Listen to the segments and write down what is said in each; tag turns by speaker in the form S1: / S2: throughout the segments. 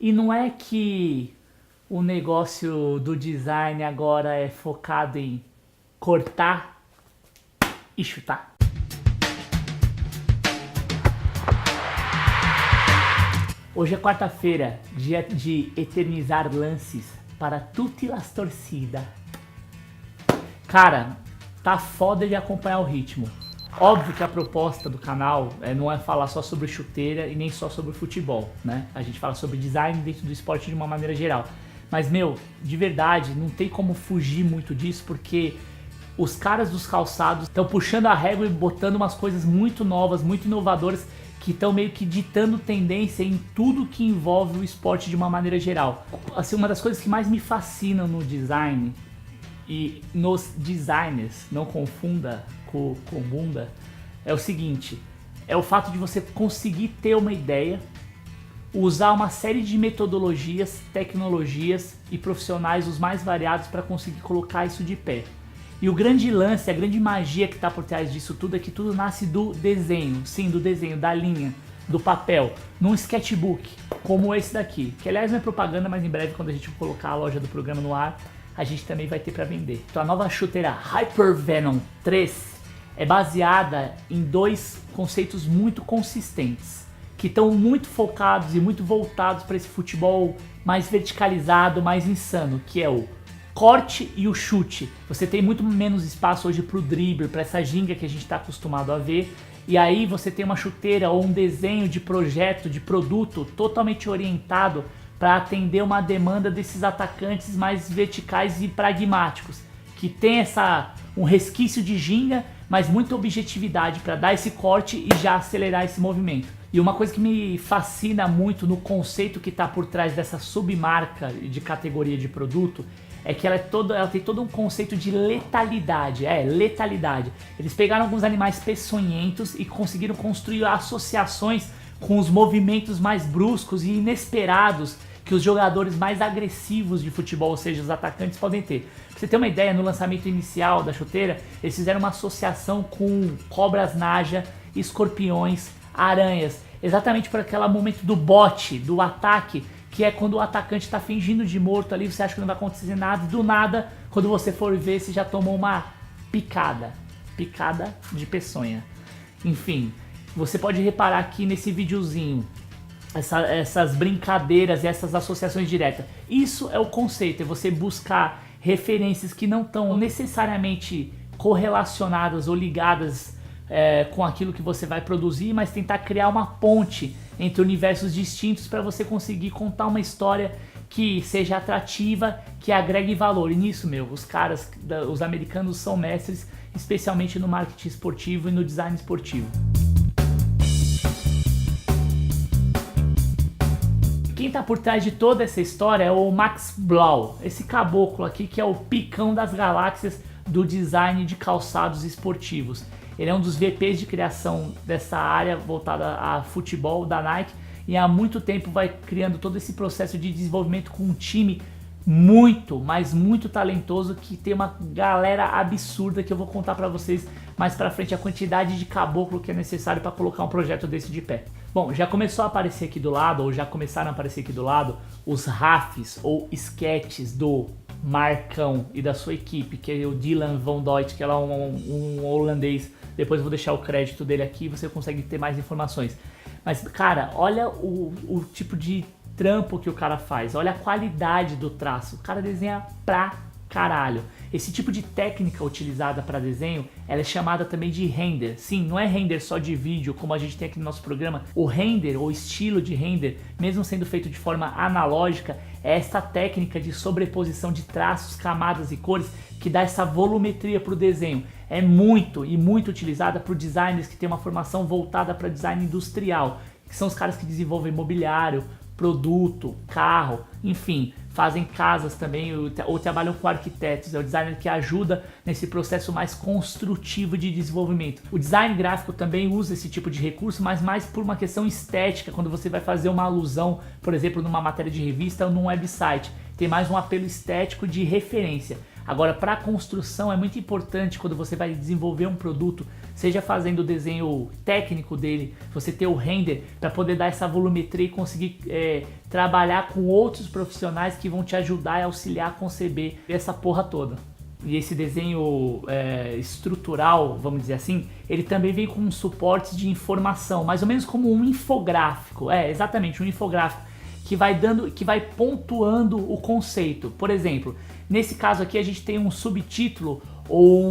S1: E não é que o negócio do design agora é focado em cortar e chutar. Hoje é quarta-feira, dia de eternizar lances para tutti las torcida. Cara, tá foda de acompanhar o ritmo. Óbvio que a proposta do canal não é falar só sobre chuteira e nem só sobre futebol, né? A gente fala sobre design dentro do esporte de uma maneira geral. Mas, de verdade, não tem como fugir muito disso, porque os caras dos calçados estão puxando a régua e botando umas coisas muito novas, muito inovadoras, que estão meio que ditando tendência em tudo que envolve o esporte de uma maneira geral. Assim, uma das coisas que mais me fascinam no design e nos designers, não confunda com bunda, é o seguinte: é o fato de você conseguir ter uma ideia, usar uma série de metodologias, tecnologias e profissionais os mais variados para conseguir colocar isso de pé. E o grande lance, a grande magia que está por trás disso tudo é que tudo nasce do desenho, sim, do desenho, da linha, do papel, num sketchbook, como esse daqui, que aliás não é propaganda, mas em breve quando a gente for colocar a loja do programa no ar, a gente também vai ter para vender. Então a nova chuteira Hyper Venom 3 é baseada em dois conceitos muito consistentes, que estão muito focados e muito voltados para esse futebol mais verticalizado, mais insano, que é o corte e o chute. Você tem muito menos espaço hoje para o drible, para essa ginga que a gente está acostumado a ver. E aí você tem uma chuteira ou um desenho de projeto, de produto totalmente orientado para atender uma demanda desses atacantes mais verticais e pragmáticos, que tem um resquício de ginga, mas muita objetividade para dar esse corte e já acelerar esse movimento. E uma coisa que me fascina muito no conceito que está por trás dessa submarca de categoria de produto é que ela tem todo um conceito de letalidade. Letalidade. Eles pegaram alguns animais peçonhentos e conseguiram construir associações com os movimentos mais bruscos e inesperados que os jogadores mais agressivos de futebol, ou seja, os atacantes, podem ter. Pra você ter uma ideia, no lançamento inicial da chuteira, eles fizeram uma associação com cobras naja, escorpiões, aranhas, exatamente por aquele momento do bote, do ataque, que é quando o atacante está fingindo de morto ali, você acha que não vai acontecer nada, e do nada, quando você for ver, você já tomou uma picada de peçonha. Enfim, você pode reparar aqui nesse videozinho, essas brincadeiras e essas associações diretas. Isso é o conceito, é você buscar referências que não estão necessariamente correlacionadas ou ligadas com aquilo que você vai produzir, mas tentar criar uma ponte entre universos distintos para você conseguir contar uma história que seja atrativa, que agregue valor. E nisso, os americanos são mestres, especialmente no marketing esportivo e no design esportivo. Quem está por trás de toda essa história é o Max Blau, esse caboclo aqui que é o picão das galáxias do design de calçados esportivos. Ele é um dos VPs de criação dessa área voltada a futebol da Nike e há muito tempo vai criando todo esse processo de desenvolvimento com um time muito, mas muito talentoso, que tem uma galera absurda que eu vou contar para vocês mais para frente a quantidade de caboclo que é necessário para colocar um projeto desse de pé. Bom, já começou a aparecer aqui do lado, ou já começaram a aparecer aqui do lado, os RAFs ou sketches do Marcão e da sua equipe, que é o Dylan Van Doit, que é um holandês. Depois eu vou deixar o crédito dele aqui e você consegue ter mais informações. Mas, cara, olha o tipo de trampo que o cara faz. Olha a qualidade do traço. O cara desenha pra caralho. Esse tipo de técnica utilizada para desenho, ela é chamada também de render. Sim, não é render só de vídeo, como a gente tem aqui no nosso programa. O render, ou estilo de render, mesmo sendo feito de forma analógica, é essa técnica de sobreposição de traços, camadas e cores que dá essa volumetria para o desenho. É muito utilizada por designers que têm uma formação voltada para design industrial, que são os caras que desenvolvem mobiliário, produto, carro, enfim, fazem casas também ou trabalham com arquitetos. É o designer que ajuda nesse processo mais construtivo de desenvolvimento. O design gráfico também usa esse tipo de recurso, mas mais por uma questão estética, quando você vai fazer uma alusão, por exemplo, numa matéria de revista ou num website. Tem mais um apelo estético de referência. Agora, para construção é muito importante quando você vai desenvolver um produto, seja fazendo o desenho técnico dele, você ter o render para poder dar essa volumetria e conseguir trabalhar com outros profissionais que vão te ajudar e auxiliar a conceber essa porra toda. E esse desenho estrutural, vamos dizer assim, ele também vem com um suporte de informação, mais ou menos como um infográfico, exatamente, um infográfico que vai pontuando o conceito. Por exemplo, nesse caso aqui a gente tem um subtítulo ou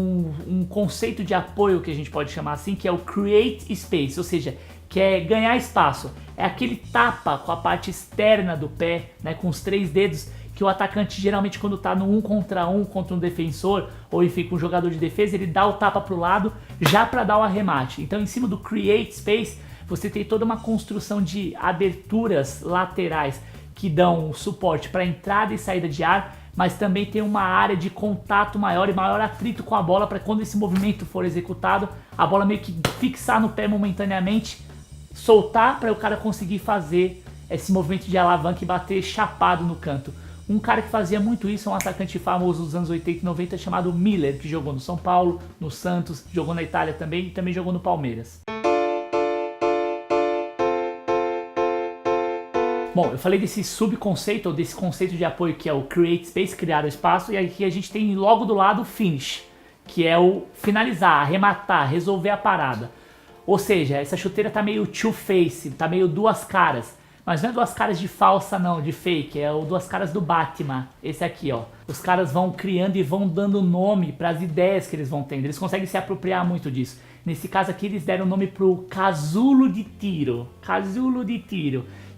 S1: um conceito de apoio que a gente pode chamar assim, que é o Create Space, ou seja, que é ganhar espaço. É aquele tapa com a parte externa do pé, né, com os 3 dedos, que o atacante geralmente quando está no 1 contra um defensor, ou enfim, com um jogador de defesa, ele dá o tapa para o lado já para dar o arremate. Então em cima do Create Space, você tem toda uma construção de aberturas laterais que dão suporte para entrada e saída de ar, mas também tem uma área de contato maior e maior atrito com a bola para quando esse movimento for executado, a bola meio que fixar no pé momentaneamente, soltar para o cara conseguir fazer esse movimento de alavanca e bater chapado no canto. Um cara que fazia muito isso é um atacante famoso dos anos 80 e 90 chamado Miller, que jogou no São Paulo, no Santos, jogou na Itália também e também jogou no Palmeiras. Bom, eu falei desse subconceito, ou desse conceito de apoio que é o Create Space, criar o espaço, e aqui a gente tem logo do lado o Finish, que é o finalizar, arrematar, resolver a parada. Ou seja, essa chuteira tá meio two-face, tá meio duas caras. Mas não é duas caras de falsa não, de fake, é o duas caras do Batman, esse aqui ó. Os caras vão criando e vão dando nome para as ideias que eles vão tendo, eles conseguem se apropriar muito disso. Nesse caso aqui eles deram nome pro casulo de tiro,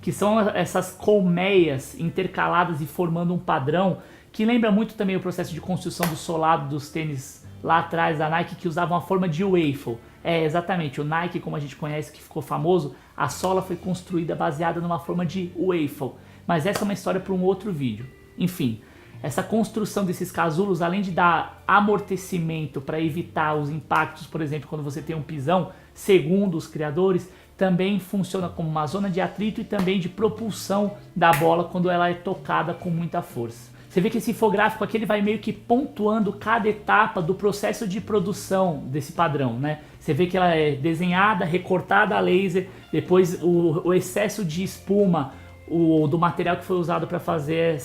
S1: que são essas colmeias intercaladas e formando um padrão, que lembra muito também o processo de construção do solado dos tênis lá atrás da Nike, que usavam a forma de waffle. Exatamente, o Nike, como a gente conhece, que ficou famoso, a sola foi construída baseada numa forma de waffle. Mas essa é uma história para um outro vídeo. Enfim, essa construção desses casulos, além de dar amortecimento para evitar os impactos, por exemplo, quando você tem um pisão, segundo os criadores, também funciona como uma zona de atrito e também de propulsão da bola quando ela é tocada com muita força. Você vê que esse infográfico aqui ele vai meio que pontuando cada etapa do processo de produção desse padrão, né? Você vê que ela é desenhada, recortada a laser, depois o excesso de espuma do material que foi usado para fazer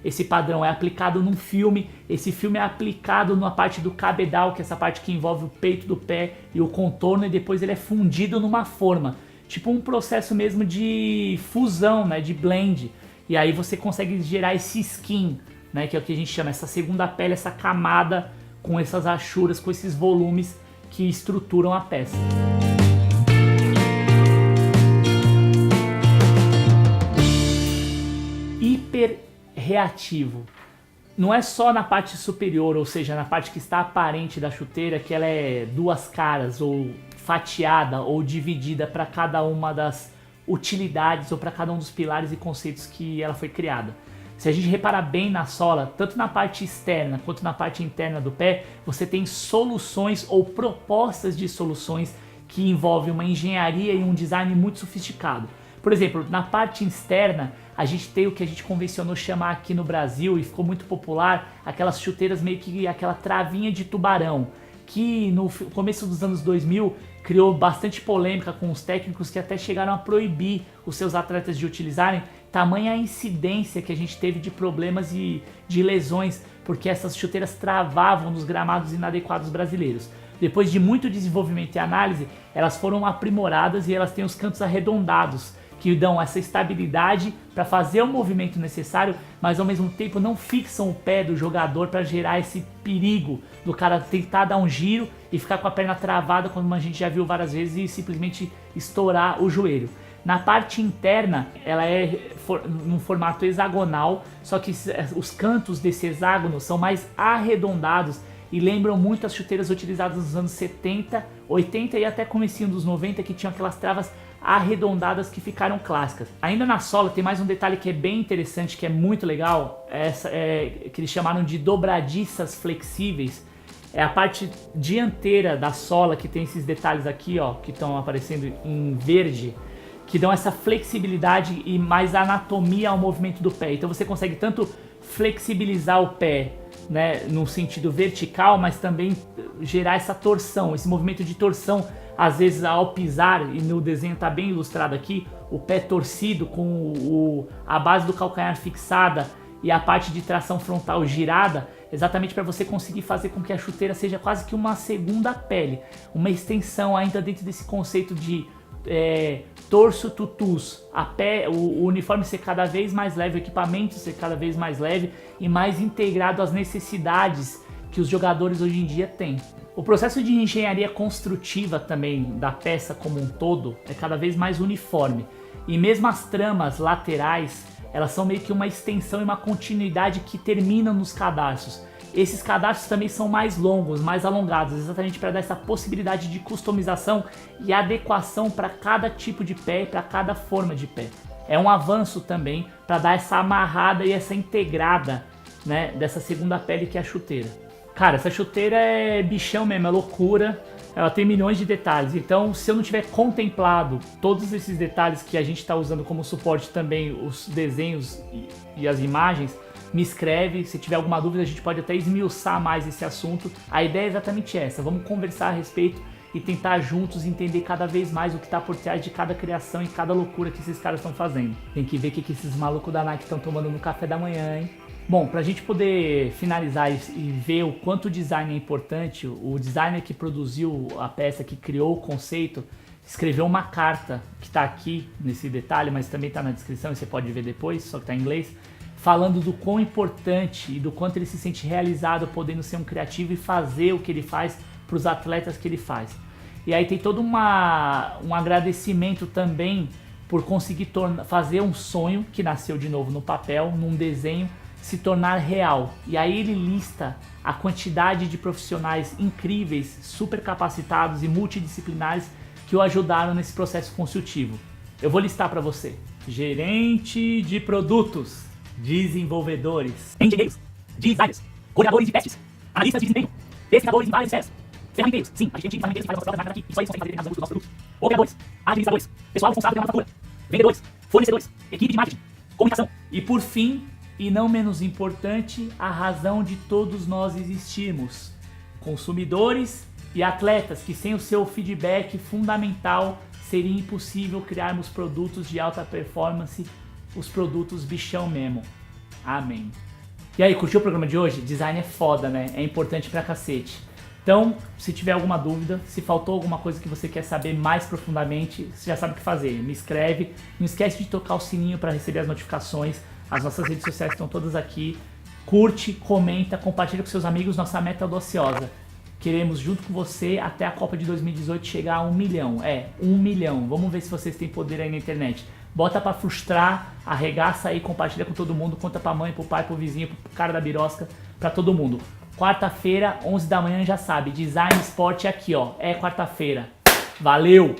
S1: esse padrão é aplicado num filme, esse filme é aplicado na parte do cabedal, que é essa parte que envolve o peito do pé e o contorno, e depois ele é fundido numa forma, tipo um processo mesmo de fusão, né, de blend. E aí você consegue gerar esse skin, né, que é o que a gente chama, essa segunda pele, essa camada com essas achuras, com esses volumes que estruturam a peça. Hiper reativo. Não é só na parte superior, ou seja, na parte que está aparente da chuteira, que ela é duas caras, ou fatiada, ou dividida para cada uma das utilidades ou para cada um dos pilares e conceitos que ela foi criada. Se a gente reparar bem na sola, tanto na parte externa quanto na parte interna do pé, você tem soluções ou propostas de soluções que envolvem uma engenharia e um design muito sofisticado. Por exemplo, na parte externa, a gente tem o que a gente convencionou chamar aqui no Brasil e ficou muito popular, aquelas chuteiras meio que aquela travinha de tubarão, que no começo dos anos 2000 criou bastante polêmica com os técnicos que até chegaram a proibir os seus atletas de utilizarem, tamanha a incidência que a gente teve de problemas e de lesões, porque essas chuteiras travavam nos gramados inadequados brasileiros. Depois de muito desenvolvimento e análise, elas foram aprimoradas e elas têm os cantos arredondados, que dão essa estabilidade para fazer o movimento necessário, mas ao mesmo tempo não fixam o pé do jogador para gerar esse perigo do cara tentar dar um giro e ficar com a perna travada, como a gente já viu várias vezes, e simplesmente estourar o joelho. Na parte interna, ela é num formato hexagonal, só que os cantos desse hexágono são mais arredondados e lembram muito as chuteiras utilizadas nos anos 70, 80 e até comecinho dos 90, que tinham aquelas travas arredondadas que ficaram clássicas. Ainda na sola tem mais um detalhe que é bem interessante, que é muito legal, que eles chamaram de dobradiças flexíveis. É a parte dianteira da sola que tem esses detalhes aqui, ó, que estão aparecendo em verde, que dão essa flexibilidade e mais anatomia ao movimento do pé. Então você consegue tanto flexibilizar o pé né, no sentido vertical, mas também gerar essa torção, esse movimento de torção, às vezes ao pisar, e no desenho está bem ilustrado aqui, o pé torcido com a base do calcanhar fixada e a parte de tração frontal girada, exatamente para você conseguir fazer com que a chuteira seja quase que uma segunda pele, uma extensão ainda dentro desse conceito de torso tutus, o uniforme ser cada vez mais leve, o equipamento ser cada vez mais leve e mais integrado às necessidades que os jogadores hoje em dia têm. O processo de engenharia construtiva também da peça como um todo é cada vez mais uniforme, e mesmo as tramas laterais, elas são meio que uma extensão e uma continuidade que terminam nos cadarços. Esses cadarços também são mais longos, mais alongados, exatamente para dar essa possibilidade de customização e adequação para cada tipo de pé e para cada forma de pé. É um avanço também para dar essa amarrada e essa integrada, né, dessa segunda pele que é a chuteira. Cara, essa chuteira é bichão mesmo, é loucura. Ela tem milhões de detalhes, então se eu não tiver contemplado todos esses detalhes que a gente está usando como suporte também, os desenhos e as imagens, me escreve, se tiver alguma dúvida a gente pode até esmiuçar mais esse assunto. A ideia é exatamente essa, vamos conversar a respeito e tentar juntos entender cada vez mais o que está por trás de cada criação e cada loucura que esses caras estão fazendo. Tem que ver o que esses malucos da Nike estão tomando no café da manhã, hein? Bom, para a gente poder finalizar e ver o quanto o design é importante, o designer que produziu a peça, que criou o conceito, escreveu uma carta que está aqui nesse detalhe, mas também está na descrição e você pode ver depois, só que está em inglês, falando do quão importante e do quanto ele se sente realizado podendo ser um criativo e fazer o que ele faz para os atletas que ele faz. E aí tem todo um agradecimento também por conseguir fazer um sonho que nasceu de novo no papel, num desenho, se tornar real. E aí ele lista a quantidade de profissionais incríveis, super capacitados e multidisciplinares que o ajudaram nesse processo consultivo. Eu vou listar para você: gerente de produtos, desenvolvedores, engenheiros, designers, coordenadores de testes, analistas de desempenho, pesquisadores em várias esferas, ferramenteiros, sim, a gente tem ferramenteiros que fazem nossa própria máquina aqui, e só eles conseguem fazer determinados âmbitos dos nossos produtos, operadores, administradores, pessoal responsável pela manufatura, vendedores, fornecedores, equipe de marketing, comunicação e, por fim, e não menos importante, a razão de todos nós existirmos: consumidores e atletas, que sem o seu feedback fundamental seria impossível criarmos produtos de alta performance, os produtos bichão mesmo. Amém. E aí, curtiu o programa de hoje? Design é foda, né? É importante pra cacete. Então, se tiver alguma dúvida, se faltou alguma coisa que você quer saber mais profundamente, você já sabe o que fazer. Me escreve, não esquece de tocar o sininho para receber as notificações. As nossas redes sociais estão todas aqui. Curte, comenta, compartilha com seus amigos. Nossa meta é audaciosa. Queremos, junto com você, até a Copa de 2018 chegar a 1 milhão. 1 milhão. Vamos ver se vocês têm poder aí na internet. Bota pra frustrar, arregaça aí, compartilha com todo mundo. Conta pra mãe, pro pai, pro vizinho, pro cara da birosca, pra todo mundo. Quarta-feira, 11 da manhã, já sabe. Design Esporte aqui, ó. É quarta-feira. Valeu!